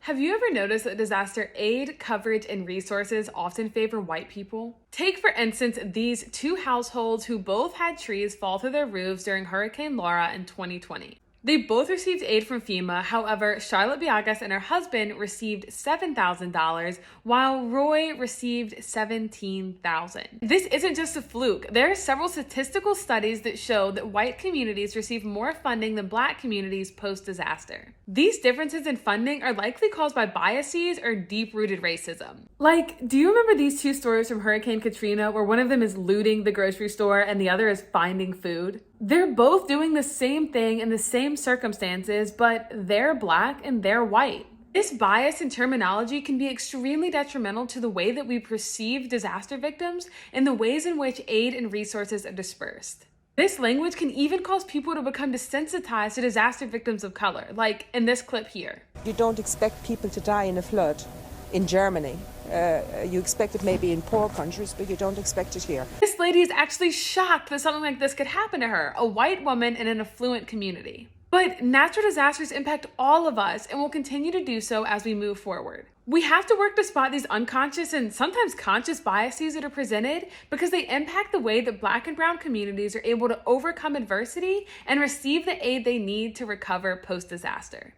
Have you ever noticed that disaster aid, coverage, and resources often favor white people? Take, for instance, these two households who both had trees fall through their roofs during Hurricane Laura in 2020. They both received aid from FEMA. However, Charlotte Biagas and her husband received $7,000, while Roy received $17,000. This isn't just a fluke. There are several statistical studies that show that white communities receive more funding than black communities post-disaster. These differences in funding are likely caused by biases or deep-rooted racism. Like, do you remember these two stories from Hurricane Katrina where one of them is looting the grocery store and the other is finding food? They're both doing the same thing in the same circumstances, but they're black and they're white. This bias in terminology can be extremely detrimental to the way that we perceive disaster victims and the ways in which aid and resources are dispersed. This language can even cause people to become desensitized to disaster victims of color, like in this clip here. You don't expect people to die in a flood in Germany. You expect it maybe in poor countries, but you don't expect it here. This lady is actually shocked that something like this could happen to her, a white woman in an affluent community. But natural disasters impact all of us and will continue to do so as we move forward. We have to work to spot these unconscious and sometimes conscious biases that are presented because they impact the way that Black and brown communities are able to overcome adversity and receive the aid they need to recover post-disaster.